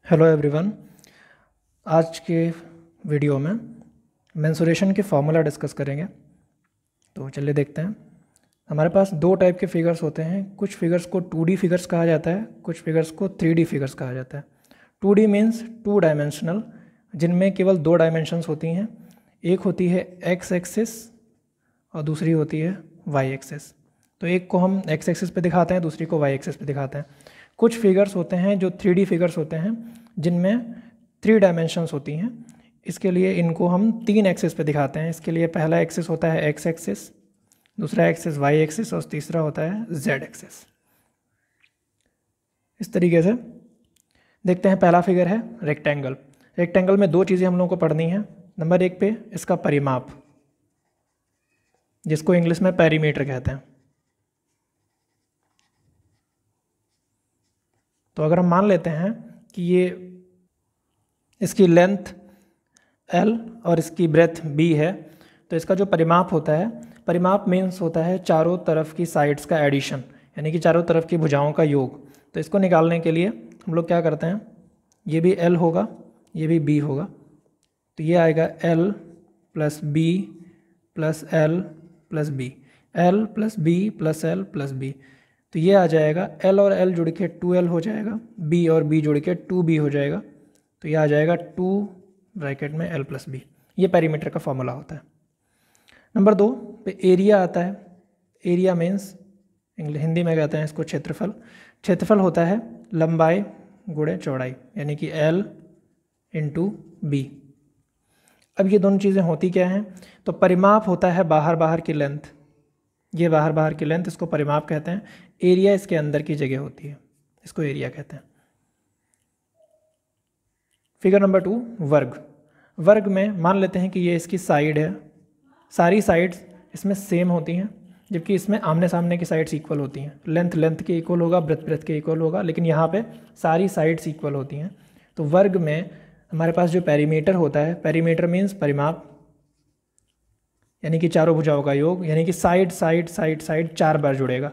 Hello everyone. आज के video में मेंसुरेशन के फार्मूला डिस्कस करेंगे। तो चलिए देखते हैं। हमारे पास दो टाइप के फिगर्स होते हैं। कुछ फिगर्स को 2D फिगर्स कहा जाता है, कुछ फिगर्स को 3D फिगर्स कहा जाता है। 2D मीन्स 2 डायमेंशनल, जिनमें केवल 2 डायमेंशंस होती हैं। एक होती है एक्स एक्सिस और दूसरी होती है वाई एक्सिस। तो एक को हम एक्स एक्सिस पे दिखाते हैं, दूसरी को वाई एक्सिस पे दिखाते हैं। कुछ फिगर्स होते हैं जो 3D फिगर्स होते हैं, जिनमें 3 डायमेंशंस होती हैं। इसके लिए इनको हम 3 एक्सिस पे दिखाते हैं। इसके लिए पहला एक्सिस होता है एक्स एक्सिस, दूसरा एक्सिस वाई एक्सिस और तीसरा होता है जेड एक्सिस। इस तरीके से देखते हैं। पहला फिगर है रेक्टेंगल। रेक्टेंगल में 2 चीज़ें हम लोगों को पढ़नी है। नंबर 1 पे इसका परिमाप, जिसको इंग्लिश में पेरीमीटर कहते हैं। तो अगर हम मान लेते हैं कि ये इसकी लेंथ L और इसकी ब्रेथ B है, तो इसका जो परिमाप होता है, परिमाप मीन्स होता है चारों तरफ की साइड्स का एडिशन, यानी कि चारों तरफ की भुजाओं का योग। तो इसको निकालने के लिए हम लोग क्या करते हैं, ये भी L होगा, ये भी B होगा, तो ये आएगा L plus B plus L plus B, L plus B plus L plus B। तो ये आ जाएगा L और L जुड़ के 2L हो जाएगा, B और B जुड़ के 2B हो जाएगा। तो ये आ जाएगा 2 ब्रैकेट में L प्लस B। ये पेरीमीटर का फॉर्मूला होता है। नंबर 2 पे एरिया आता है। एरिया मीन्स हिंदी में कहते हैं इसको क्षेत्रफल। क्षेत्रफल होता है लंबाई गुणे चौड़ाई, यानी कि L इंटू B। अब ये दोनों चीज़ें होती क्या हैं, तो परिमाप होता है बाहर की लेंथ। ये बाहर की लेंथ, इसको परिमाप कहते हैं। एरिया इसके अंदर की जगह होती है, इसको एरिया कहते हैं। फिगर नंबर 2 वर्ग। वर्ग में मान लेते हैं कि ये इसकी साइड है। सारी साइड्स इसमें सेम होती हैं, जबकि इसमें आमने सामने की साइड्स इक्वल होती हैं। लेंथ लेंथ के इक्वल होगा, ब्रेथ ब्रेथ के इक्वल होगा, लेकिन यहाँ पे सारी साइड्स इक्वल होती हैं। तो वर्ग में हमारे पास जो पेरीमीटर होता है, पेरीमीटर मीन्स परिमाप, यानी कि चारों भुजाओं का योग, यानी कि साइड साइड साइड साइड 4 बार जुड़ेगा।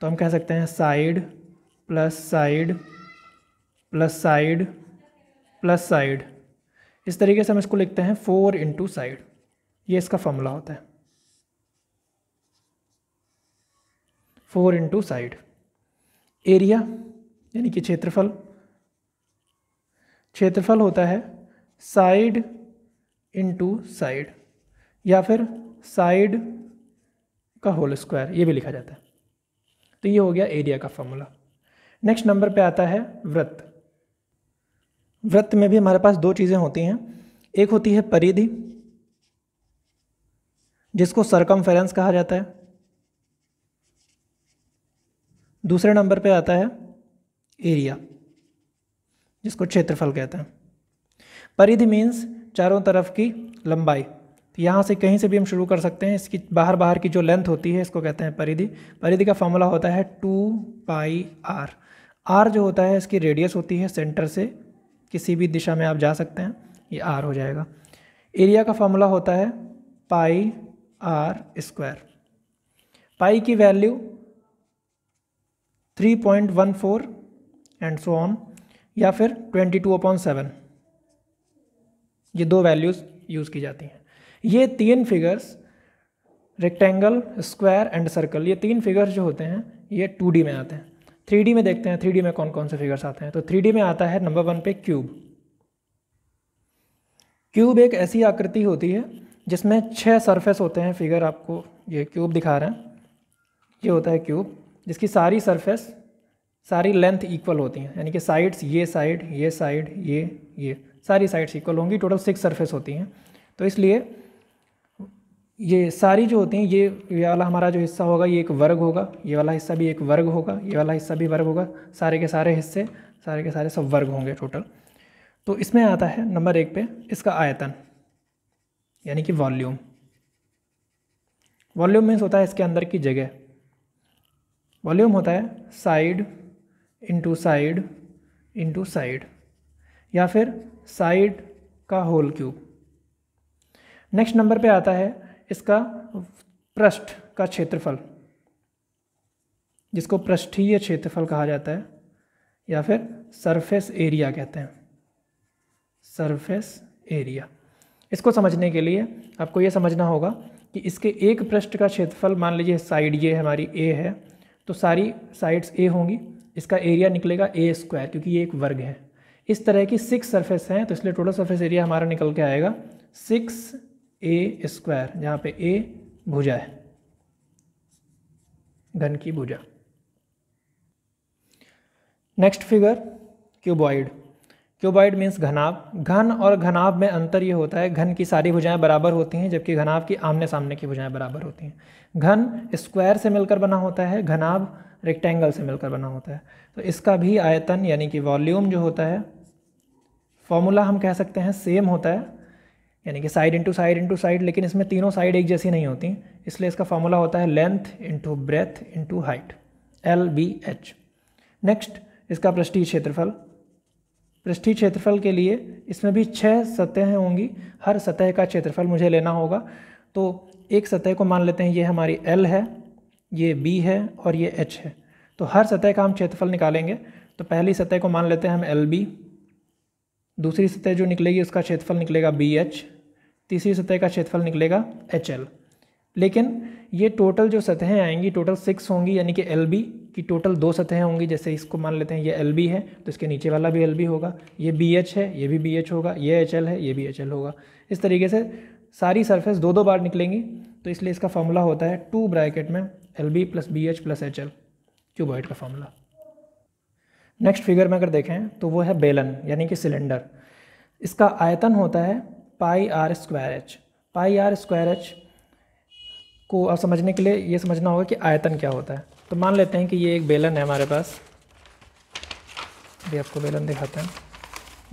तो हम कह सकते हैं side plus side plus side plus side. इस तरीके से हम इसको लिखते हैं 4 इंटू साइड। ये इसका फॉर्मूला होता है, 4 इंटू साइड। एरिया यानी कि क्षेत्रफल, क्षेत्रफल होता है साइड इंटू साइड, या फिर साइड का होल स्क्वायर, ये भी लिखा जाता है। तो ये हो गया एरिया का फॉर्मूला। नेक्स्ट नंबर पे आता है वृत्त। वृत्त में भी हमारे पास 2 चीज़ें होती हैं। एक होती है परिधि, जिसको सरकमफेरेंस कहा जाता है। दूसरे नंबर पे आता है एरिया, जिसको क्षेत्रफल कहते हैं। परिधि मीन्स चारों तरफ की लंबाई। तो यहाँ से कहीं से भी हम शुरू कर सकते हैं। इसकी बाहर की जो लेंथ होती है, इसको कहते हैं परिधि। परिधि का फॉर्मूला होता है 2πr। r जो होता है इसकी रेडियस होती है, सेंटर से किसी भी दिशा में आप जा सकते हैं, ये r हो जाएगा। एरिया का फॉर्मूला होता है πr²। पाई की वैल्यू 3.14 एंड सो ऑन, या फिर 22/7। ये 2 वैल्यूज़ यूज़ की जाती हैं। ये 3 figures, rectangle, square and circle, ये 3 फिगर्स जो होते हैं ये 2D में आते हैं। 3D में देखते हैं 3D में कौन कौन से फिगर्स आते हैं। तो 3D में आता है नंबर 1 पे क्यूब। क्यूब एक ऐसी आकृति होती है जिसमें 6 सरफेस होते हैं। फिगर आपको ये क्यूब दिखा रहे हैं, ये होता है क्यूब, जिसकी सारी सरफेस, सारी लेंथ इक्वल होती हैं, यानी कि साइड्स, ये साइड, ये साइड, ये सारी साइड्स इक्वल होंगी। टोटल 6 सरफेस होती हैं। तो इसलिए ये सारी जो होती हैं, ये वाला हमारा जो हिस्सा होगा ये एक वर्ग होगा, ये वाला हिस्सा भी एक वर्ग होगा, ये वाला हिस्सा भी वर्ग होगा। सारे के सारे हिस्से, सारे के सारे सब वर्ग होंगे टोटल। तो इसमें आता है नंबर 1 पे इसका आयतन, यानी कि वॉल्यूम। वॉल्यूम मीन्स होता है इसके अंदर की जगह। वॉल्यूम होता है side into side into side, या फिर साइड का होल क्यूब। नेक्स्ट नंबर पे आता है इसका पृष्ठ का क्षेत्रफल, जिसको पृष्ठीय क्षेत्रफल कहा जाता है, या फिर सरफेस एरिया कहते हैं। Surface area. इसको समझने के लिए आपको ये समझना होगा कि इसके एक पृष्ठ का क्षेत्रफल, मान लीजिए साइड ये हमारी ए है, तो सारी साइड्स ए होंगी, इसका एरिया निकलेगा ए स्क्वायर, क्योंकि ये एक वर्ग है। इस तरह की 6 सरफेस हैं, तो इसलिए टोटल सरफेस एरिया हमारा निकल के आएगा 6a स्क्वायर, जहाँ पे ए भुजा है, घन की भुजा। Next figure, cuboid. Cuboid means घनाभ। घन और घनाभ में अंतर ये होता है, घन की सारी भुजाएं बराबर होती हैं, जबकि घनाभ की आमने सामने की भुजाएं बराबर होती हैं। घन स्क्वायर से मिलकर बना होता है, घनाभ रेक्टेंगल से मिलकर बना होता है। तो इसका भी आयतन यानी कि वॉल्यूम जो होता है, फॉर्मूला हम कह सकते हैं सेम होता है, यानी कि side into side into side, लेकिन इसमें तीनों साइड एक जैसी नहीं होती, इसलिए इसका फॉर्मूला होता है length into breadth into height, LBH। Next, इसका पृष्ठीय क्षेत्रफल। पृष्ठीय क्षेत्रफल के लिए इसमें भी 6 सतहें होंगी, हर सतह का क्षेत्रफल मुझे लेना होगा। तो एक सतह को मान लेते हैं ये हमारी L है, ये B है और ये H है। तो हर सतह का हम क्षेत्रफल निकालेंगे। तो पहली सतह को मान लेते हैं हम LB, दूसरी सतह जो निकलेगी उसका क्षेत्रफल निकलेगा BH, तीसरी सतह का क्षेत्रफल निकलेगा HL। लेकिन ये टोटल जो सतहें आएंगी टोटल 6 होंगी, यानी कि LB की टोटल 2 सतहें होंगी। जैसे इसको मान लेते हैं ये LB है, तो इसके नीचे वाला भी LB होगा, ये BH है, ये भी BH होगा, ये HL है, ये भी HL होगा। इस तरीके से सारी सरफेस 2-2 बार निकलेंगी। तो इसलिए इसका फॉर्मूला होता है 2 ब्रैकेट में LB + BH + HL, क्यूबॉइड का फॉर्मूला। नेक्स्ट फिगर में अगर देखें तो वो है बेलन यानी कि सिलेंडर। इसका आयतन होता है πr²h। πr²h को अब समझने के लिए ये समझना होगा कि आयतन क्या होता है। तो मान लेते हैं कि ये एक बेलन है हमारे पास, अभी आपको बेलन दिखाते हैं।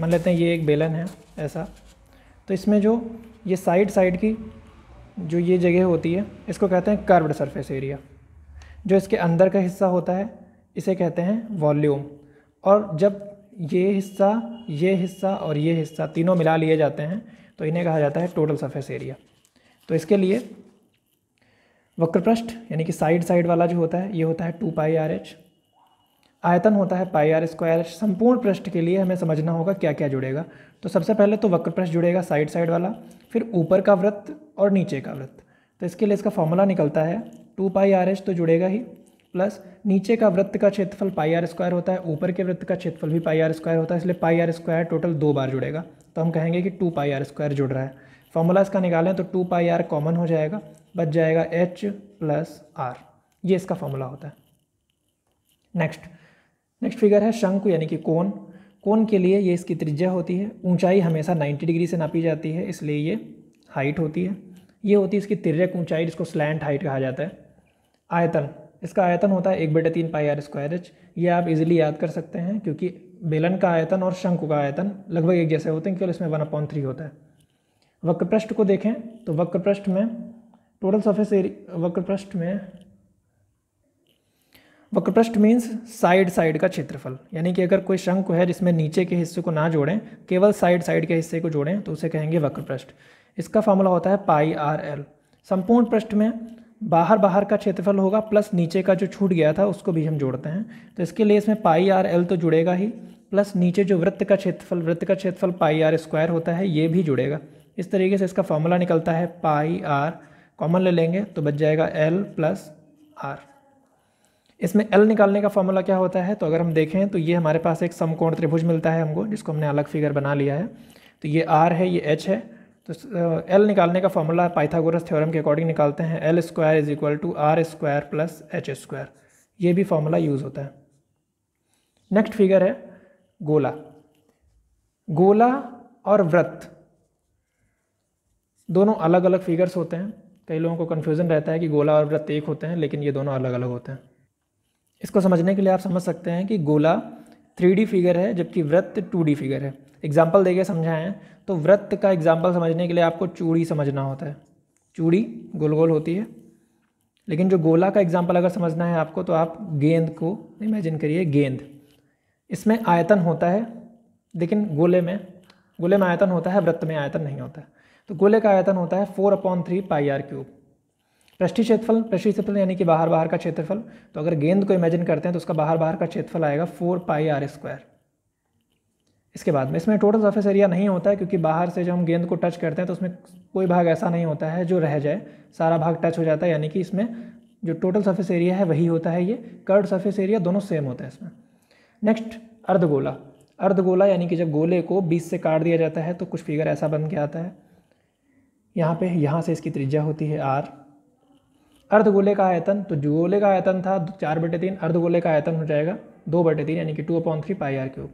मान लेते हैं ये एक बेलन है ऐसा, तो इसमें जो ये साइड की जो ये जगह होती है इसको कहते हैं कर्व्ड सरफेस एरिया। जो इसके अंदर का हिस्सा होता है इसे कहते हैं वॉल्यूम। और जब ये हिस्सा और ये हिस्सा तीनों मिला लिए जाते हैं तो इन्हें कहा जाता है टोटल सरफेस एरिया। तो इसके लिए वक्रपृष्ठ यानी कि साइड वाला जो होता है ये होता है 2πrh, आयतन होता है πr²h। संपूर्ण पृष्ठ के लिए हमें समझना होगा क्या क्या जुड़ेगा। तो सबसे पहले तो वक्रपृष्ठ जुड़ेगा साइड वाला, फिर ऊपर का वृत्त और नीचे का वृत्त। तो इसके लिए इसका फॉर्मूला निकलता है 2πrh तो जुड़ेगा ही, प्लस नीचे का वृत्त का क्षेत्रफल πr² होता है, ऊपर के वृत्त का क्षेत्रफल भी πr² होता है, इसलिए πr² टोटल 2 बार जुड़ेगा। तो हम कहेंगे कि 2πr² जुड़ रहा है। फॉर्मूला इसका निकालें तो 2πr कॉमन हो जाएगा, बच जाएगा h + r। ये इसका फॉर्मूला होता है। नेक्स्ट फिगर है शंकु यानी कि कोन। कोन के लिए ये इसकी त्रिज्या होती है, ऊंचाई हमेशा 90 डिग्री से नापी जाती है, इसलिए ये हाइट होती है। ये होती है इसकी तिर्यक ऊंचाई, जिसको स्लैंट हाइट कहा जाता है। आयतन, इसका आयतन होता है 1/3 πr²h। ये आप इजीली याद कर सकते हैं क्योंकि बेलन का आयतन और शंकु का आयतन लगभग एक जैसे होते हैं, केवल इसमें 1/3 होता है। वक्रपृष्ठ को देखें तो वक्रपृष्ठ में टोटल सरफेस एरिया, वक्रपृष्ठ मीन्स साइड का क्षेत्रफल, यानी कि अगर कोई शंकु है जिसमें नीचे के हिस्से को ना जोड़ें, केवल साइड के हिस्से को जोड़ें तो उसे कहेंगे वक्रपृष्ठ। इसका फॉर्मूला होता है πrl। संपूर्ण पृष्ठ में बाहर का क्षेत्रफल होगा प्लस नीचे का जो छूट गया था उसको भी हम जोड़ते हैं। तो इसके लिए इसमें πrl तो जुड़ेगा ही, प्लस नीचे जो वृत्त का क्षेत्रफल πr² होता है ये भी जुड़ेगा। इस तरीके से इसका फॉर्मूला निकलता है πr, कॉमन ले लेंगे तो बच जाएगा l + r। इसमें l निकालने का फॉर्मूला क्या होता है, तो अगर हम देखें तो ये हमारे पास एक समकोण त्रिभुज मिलता है हमको, जिसको हमने अलग फिगर बना लिया है। तो ये r है, ये h है। तो l निकालने का फॉर्मूला पाइथागोरस थ्योरम के अकॉर्डिंग निकालते हैं, l² = r² + h²। ये भी फॉर्मूला यूज़ होता है। नेक्स्ट फिगर है गोला। गोला और वृत्त दोनों अलग अलग फिगर्स होते हैं। कई लोगों को कन्फ्यूज़न रहता है कि गोला और वृत्त एक होते हैं, लेकिन ये दोनों अलग अलग होते हैं। इसको समझने के लिए आप समझ सकते हैं कि गोला 3D फिगर है जबकि वृत्त 2D फिगर है। एग्जाम्पल देके समझाएं तो वृत्त का एग्जाम्पल समझने के लिए आपको चूड़ी समझना होता है। चूड़ी गोल गोल होती है, लेकिन जो गोला का एग्जाम्पल अगर समझना है आपको तो आप गेंद को इमेजिन करिए। गेंद, इसमें आयतन होता है, लेकिन गोले में आयतन होता है, वृत्त में आयतन नहीं होता है। तो गोले का आयतन होता है 4/3 πr³। पृष्ठीय क्षेत्रफल यानी कि बाहर का क्षेत्रफल, तो अगर गेंद को इमेजिन करते हैं तो उसका बाहर का क्षेत्रफल आएगा 4πr²। इसके बाद में इसमें टोटल सरफेस एरिया नहीं होता है, क्योंकि बाहर से जब हम गेंद को टच करते हैं तो उसमें कोई भाग ऐसा नहीं होता है जो रह जाए, सारा भाग टच हो जाता है, यानी कि इसमें जो टोटल सरफेस एरिया है वही होता है। ये कर्व्ड सरफेस एरिया दोनों सेम होता है इसमें। नेक्स्ट अर्धगोला। अर्धगोला यानी कि जब गोले को बीच से काट दिया जाता है तो कुछ फिगर ऐसा बन के आता है। यहाँ से इसकी त्रिज्या होती है r। अर्धगोले का आयतन, तो जो गोले का आयतन था 4/3, अर्धगोले का आयतन हो जाएगा 2/3 यानी कि 2/3 पाई r क्यूब।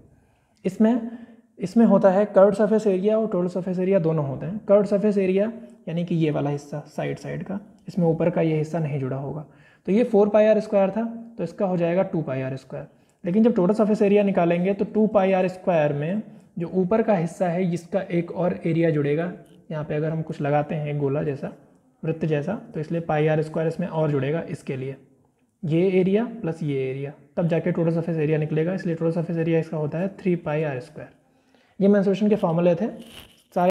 इसमें होता है कर्व्ड सरफेस एरिया और टोटल सरफेस एरिया दोनों होते हैं। कर्व्ड सरफेस एरिया यानी कि ये वाला हिस्सा साइड का, इसमें ऊपर का ये हिस्सा नहीं जुड़ा होगा, तो ये 4 पाई r स्क्वायर था, तो इसका हो जाएगा 2 पाई r स्क्वायर। लेकिन जब टोटल सरफेस एरिया निकालेंगे तो 2 पाई r स्क्वायर में जो ऊपर का हिस्सा है इसका एक और एरिया जुड़ेगा। यहाँ पे अगर हम कुछ लगाते हैं गोला जैसा, वृत्त जैसा, तो इसलिए पाई r स्क्वायर इसमें और जुड़ेगा इसके लिए, ये एरिया प्लस ये एरिया, तब जाके टोटल सरफेस एरिया निकलेगा। इसलिए टोटल सरफेस एरिया इसका होता है 3 पाई r स्क्वायर। ये मेंसुरेशन के फॉर्मूले थे।